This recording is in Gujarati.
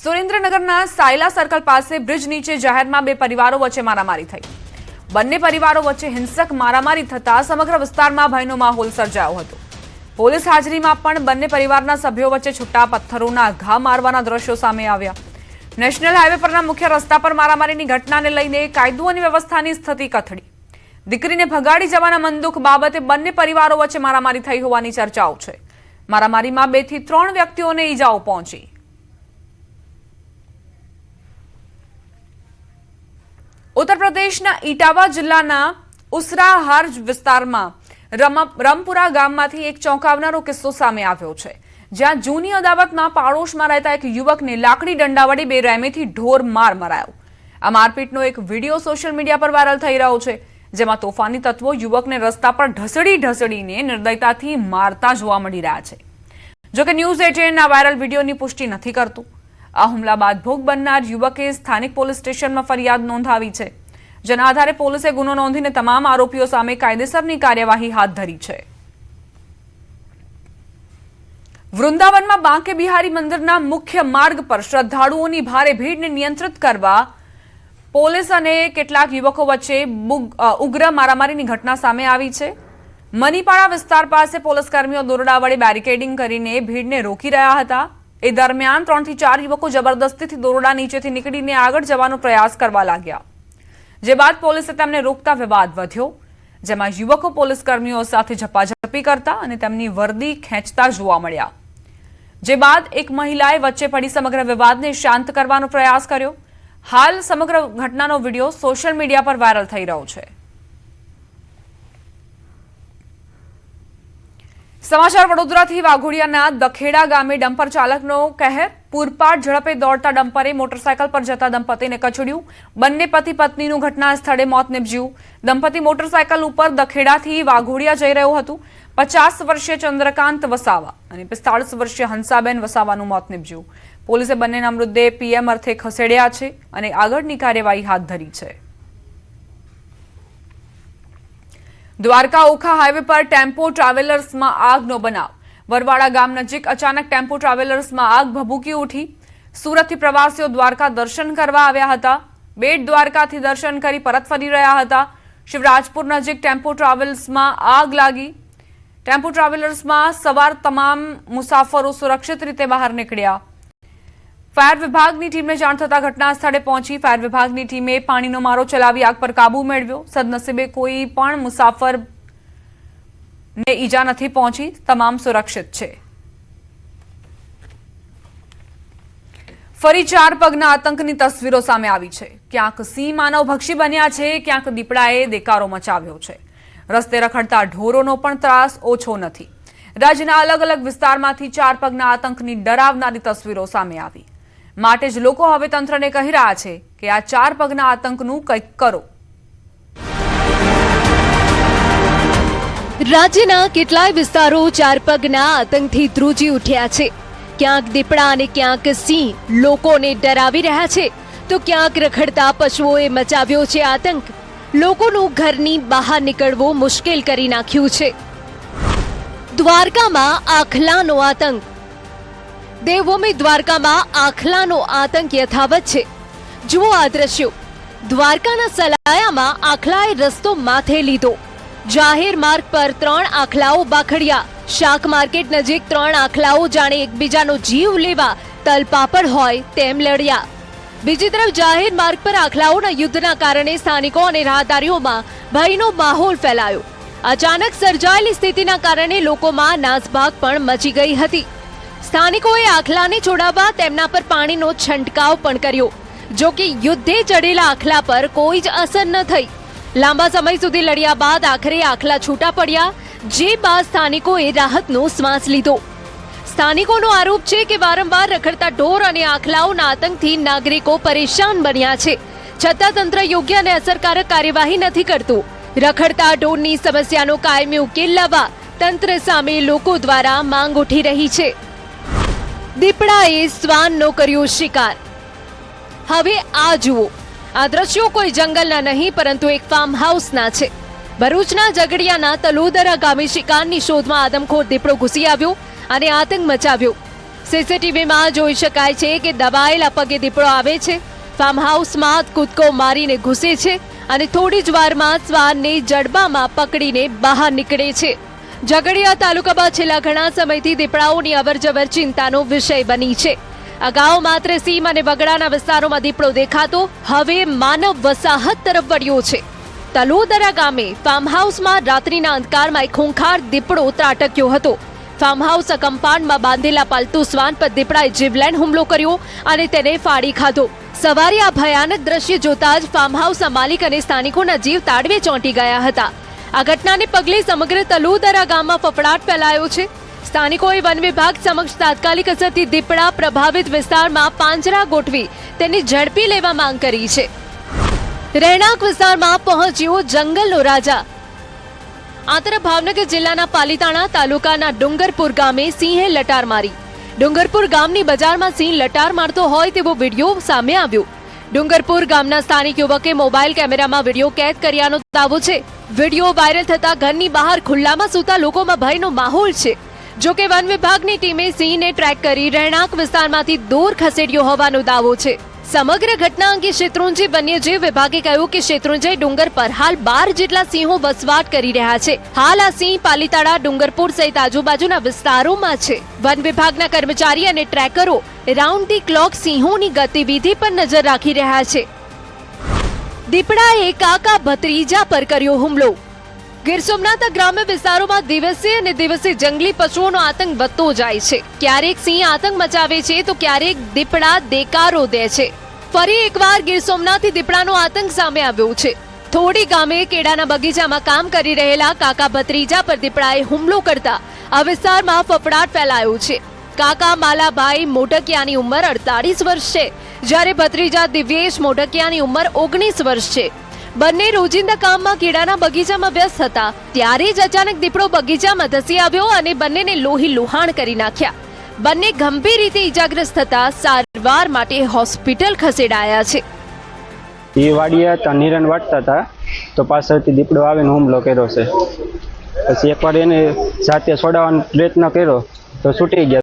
સુરેન્દ્રનગરના સાયલા સર્કલ પાસે બ્રિજ નીચે જાહેરમાં બે પરિવારો વચ્ચે મારામારી થઈ. બંને પરિવારો વચ્ચે હિંસક મારામારી થતા સમગ્ર વિસ્તારમાં ભયનો માહોલ સર્જાયો હતો. પોલીસ હાજરીમાં પણ બંને પરિવારના સભ્યો વચ્ચે છૂટા પથ્થરોના ઘા મારવાના દ્રશ્યો સામે આવ્યા. નેશનલ હાઈવે પરના મુખ્ય રસ્તા પર મારામારીની ઘટનાને લઈને કાયદો અને વ્યવસ્થાની સ્થિતિ કથળી. દીકરીને ભગાડી જવાના મનદુખ બાબતે બંને પરિવારો વચ્ચે મારામારી થઈ હોવાની ચર્ચાઓ છે. મારામારીમાં 2 થી 3 વ્યક્તિઓને ઈજાઓ પહોંચી. ઉત્તર પ્રદેશના ઇટાવા જિલ્લાના ઉસરાહાર વિસ્તારમાં રમપુરા ગામમાંથી એક ચોંકાવનારો કિસ્સો સામે આવ્યો છે, જ્યાં જૂની અદાવતમાં પાડોશમાં રહેતા એક યુવકને લાકડી દંડા વડે બેરહેમીથી ઢોર માર મરાયો. આ મારપીટનો એક વિડીયો સોશિયલ મીડિયા પર વાયરલ થઈ રહ્યો છે, જેમાં તોફાની તત્વો યુવકને રસ્તા પર ઢસડીને નિર્દયતાથી મારતા જોવા મળી રહ્યા છે. જોકે ન્યૂઝ 18 આ વાયરલ વિડીયોની પુષ્ટિ નથી કરતું. આ હુમલા બાદ ભોગ બનનાર યુવકે સ્થાનિક પોલીસ સ્ટેશનમાં ફરિયાદ નોંધાવી છે, જેના આધારે પોલીસે ગુનો નોંધીને તમામ આરોપીઓ સામે કાયદેસરની કાર્યવાહી હાથ ધરી છે. વૃંદાવનમાં બાંકે બિહારી મંદિરના મુખ્ય માર્ગ પર શ્રદ્ધાળુઓની ભારે ભીડને નિયંત્રિત કરવા પોલીસ અને કેટલાક યુવકો વચ્ચે ઉગ્ર મારામારીની ઘટના સામે આવી છે. મનીપાડા વિસ્તાર પાસે પોલીસ કર્મીઓ દોરડા વડે બેરિકેડિંગ કરીને ભીડને રોકી રહ્યા હતા. એ દરમિયાન 3 થી 4 યુવકો જબરદસ્તીથી દોરડા નીચેથી નીકળીને આગળ જવાનો પ્રયાસ કરવા લાગ્યા, જે બાદ પોલીસે તેમને રોકતા વિવાદ વધ્યો, જેમાં યુવકો પોલીસ કર્મીઓ સાથે ઝપાઝપી કરતા અને તેમની વર્દી ખેંચતા જોવા મળ્યા. જે બાદ એક મહિલાએ વચ્ચે પડી સમગ્ર વિવાદને શાંત કરવાનો પ્રયાસ કર્યો. હાલ સમગ્ર ઘટનાનો વિડીયો સોશિયલ મીડિયા પર વાયરલ થઈ રહ્યો છે. સમાચાર વડોદરાથી. વાઘોડિયાના દખેડા ગામે ડમ્પર ચાલકનો કહેર. પૂરપાટ ઝડપે દોડતા ડમ્પરે મોટરસાયકલ પર જતા દંપતીને કચડ્યું. બંને પતિ પત્નીનું ઘટના સ્થળે મોત નીપજ્યું. દંપતી મોટરસાયકલ ઉપર દખેડાથી વાઘોડિયા જઈ રહ્યું હતું. 50 વર્ષીય ચંદ્રકાંત વસાવા અને 45 વર્ષીય હંસાબેન વસાવાનું મોત નીપજ્યું. પોલીસે બંનેના મૃતદેહ પીએમ અર્થે ખસેડ્યા છે અને આગળની કાર્યવાહી હાથ ધરી છે. દ્વારકા ઓખા હાઈવે પર ટેમ્પો ટ્રાવેલર્સમાં આગનો બનાવ. વરવાડા ગામ નજીક અચાનક ટેમ્પો ટ્રાવેલર્સમાં આગ ભભૂકી ઉઠી. સુરતથી પ્રવાસીઓ દ્વારકા દર્શન કરવા આવ્યા હતા. બેટ દ્વારકાથી દર્શન કરી પરત ફરી રહ્યા હતા. શિવરાજપુર નજીક ટેમ્પો ટ્રાવેલ્સમાં આગ લાગી. ટેમ્પો ટ્રાવેલર્સમાં સવાર તમામ મુસાફરો સુરક્ષિત રીતે બહાર નીકળ્યા. ફાયર વિભાગની ટીમને જાણ થતા ઘટના સ્થળે પહોંચી ફાયર વિભાગની ટીમે પાણીનો મારો ચલાવી આગ પર કાબુ મેળવ્યો. સદનસીબે કોઈ પણ મુસાફરને ઈજા નથી પહોંચી. તમામ સુરક્ષિત છે. ફરી 4 પગના આતંકની તસવીરો સામે આવી છે. ક્યાંક સિંહ માનવભક્ષી બન્યા છે, ક્યાંક દીપડાએ દેકારો મચાવ્યો છે. રસ્તે રખડતા ઢોરોનો પણ ત્રાસ ઓછો નથી. રાજ્યના અલગ અલગ વિસ્તારમાંથી 4 પગના આતંકની ડરાવનારી તસવીરો સામે આવી. માટે જ લોકો હવે તંત્રને કહી રહ્યા છે કે આ 4 પગના આતંકનું કંઈક કરો. રાજ્યના કેટલાય વિસ્તારો 4 પગના આતંકથી ધ્રુજી ઉઠ્યા છે. ક્યાંક દીપડા અને ક્યાંક સિંહ લોકોને ડરાવી રહ્યા છે, તો ક્યાંક રખડતા પશુઓએ મચાવ્યો છે આતંક. લોકોનું ઘરની બહાર નીકળવું મુશ્કેલ કરી નાખ્યું છે. દ્વારકામાં આખલાનો આતંક. દેવભૂમિ દ્વારકામાં આખલાનો આતંક યથાવત છે. જુઓ આ દ્રશ્યો. દ્વારકાના સલાયામાં આખલાએ રસ્તો માથે લીધો. જાહેર માર્ગ પર 3 આખલાઓ બાખડ્યા. શાક માર્કેટ નજીક 3 આખલાઓ જાણે એકબીજાનો જીવ લેવા તલપાપડ હોય તેમ લડ્યા. બીજી તરફ જાહેર માર્ગ પર આખલાઓના યુદ્ધના કારણે સ્થાનિકો અને રાહદારીઓમાં ભયનો માહોલ ફેલાયો. અચાનક સર્જાયેલી સ્થિતિના કારણે લોકોમાં નાસભાગ પણ મચી ગઈ હતી. સ્થાનિકોએ આખલાને છોડાવવા તેમના પર પાણીનો છંટકાવ પણ કર્યો. જો કે યુદ્ધે ચડેલા આખલા પર કોઈ જ અસર ન થઈ. લાંબા સમય સુધી લડ્યા બાદ આખરે આખલા છૂટા પડ્યા, જે બાદ સ્થાનિકોએ રાહતનો શ્વાસ લીધો. સ્થાનિકોનો આરોપ છે કે વારંવાર રખડતા ઢોર અને આખલાઓના આતંકથી નાગરિકો પરેશાન બન્યા છે, છતાં તંત્ર યોગ્ય અને અસરકારક કાર્યવાહી નથી કરતું. રખડતા ઢોરની સમસ્યાનો કાયમી ઉકેલ લાવવા તંત્ર સામે લોકો દ્વારા માંગ ઉઠી રહી છે. દીપડાએ શ્વાનનો કર્યો શિકાર. હવે આ જુઓ. આ દ્રશ્યો કોઈ જંગલના નહીં પરંતુ એક ફાર્મ હાઉસના છે. ભરૂચના ઝઘડિયાના તલોદરા ગામે શિકારની શોધમાં આદમખોર દીપડો ઘૂસી આવ્યો અને આતંક મચાવ્યો. સીસીટીવીમાં જોઈ શકાય છે કે દબાયેલા પગે દીપડો આવે છે, ફાર્મ હાઉસમાં કૂદકો મારીને ઘૂસે છે અને થોડી જ વારમાં શ્વાનને જડબામાં પકડીને બહાર નીકળે છે. ઝઘડિયા તાલુકામાં છેલ્લા ઘણા સમયથી દીપડાઓની અવરજવર ચિંતાનો વિષય બની છે. અગાઉ માત્ર સીમ અને વગડાના વિસ્તારોમાં દીપડો દેખાતો, હવે માનવ વસાહત તરફ વળ્યો છે. તલોદરા ગામે ફાર્મ હાઉસમાં રાત્રિના અંધકારમાં એક ખૂંખાર દીપડો ત્રાટક્યો હતો. ફાર્મ હાઉસ કમ્પાઉન્ડમાં બાંધેલા પાલતુ શ્વાન પર દીપડાએ જીવલેણ હુમલો કર્યો અને તેને ફાડી ખાધો. સવારે આ ભયાનક દ્રશ્ય જોતા જ ફાર્મ હાઉસના માલિક અને સ્થાનિકોના જીવ તાળવે ચોંટી ગયા હતા. આ ઘટનાને પગલે સમગ્ર તલોદરા ગામમાં ફફડાટ ફેલાયો છે. સ્થાનિકોએ વન વિભાગ સમક્ષ તાત્કાલિક અસરથી દીપડા પ્રભાવિત વિસ્તારમાં પાંજરા ગોઠવી તેની ઝડપી લેવા માંગ કરી છે. રહેણાંક વિસ્તારમાં પહોંચ્યો જંગલનો રાજા. આ તરફ ભાવનગર જિલ્લાના પાલીતાણા તાલુકાના ડુંગરપુર ગામે સિંહે લટાર મારી. ડુંગરપુર ગામની બજારમાં સિંહ લટાર મારતો હોય તેવો વિડીયો સામે આવ્યો. ડુંગરપુર ગામના સ્થાનિક યુવકે મોબાઈલ કેમેરામાં વિડીયો કેદ કર્યાનો દાવો છે. વિડીયો વાયરલ થતા ઘરની બહાર ખુલ્લામાં સૂતા લોકોમાં ભયનો માહોલ છે. જો કે વન વિભાગની ટીમે સિંહને ટ્રેક કરી રહેણાંક વિસ્તારમાંથી દૂર ખસેડ્યો હોવાનો દાવો છે. સમગ્ર ઘટના અંગે શેત્રુંજી વન્યજીવ વિભાગે કહ્યું કે શેત્રુંજી ડુંગર પર હાલ 12 જેટલા સિંહો વસવાટ કરી રહ્યા છે. હાલ આ સિંહ પાલીતાણા, ડુંગરપુર સહિત આજુબાજુના વિસ્તારોમાં છે. વન વિભાગના કર્મચારી અને ટ્રેકરો રાઉન્ડ ધી ક્લોક સિંહોની ગતિવિધિ પર નજર રાખી રહ્યા છે. દીપડાએ કાકા ભત્રીજા પર કર્યો હુમલો. ગીર સોમનાથના ગ્રામ્ય વિસ્તારોમાં દિવસે અને દિવસે જંગલી પશુઓનો આતંક વધતો જાય છે. ક્યારેક સિંહ આતંક મચાવે છે તો ક્યારેક દીપડા દેકારો દે છે. ફરી એકવાર ગીર સોમનાથથી દીપડાનો આતંક સામે આવ્યો છે. થોડી ગામે કેળાના બગીચામાં કામ કરી રહેલા કાકા ભત્રીજા પર દીપડાએ હુમલો કરતા આ વિસ્તારમાં ફફડાટ ફેલાયો છે. કાકા માલાભાઈ મોઢકિયાની ઉંમર 48 વર્ષ છે, જ્યારે ભત્રીજા દિવ્યેશ મોઢકિયાની ઉંમર 19 વર્ષ છે. બંને રોજિંદા કામમાં કેળાના બગીચામાં વ્યસ્ત હતા ત્યારે જ અચાનક દીપડો બગીચામાં ધસી આવ્યો અને બંનેને લોહી લુહાણ કરી નાખ્યા. બંને ગંભીર રીતે ઈજાગ્રસ્ત થતા સારવાર માટે હોસ્પિટલ ખસેડાયા છે. એ વાડીએ હતા, નિરણ વાટતા હતા તો પાછળથી દીપડો આવીને હુમલો કર્યો છે. પછી એકવાર એને જાતે છોડાવવાનો પ્રયત્ન કર્યો તો છૂટી ગયા.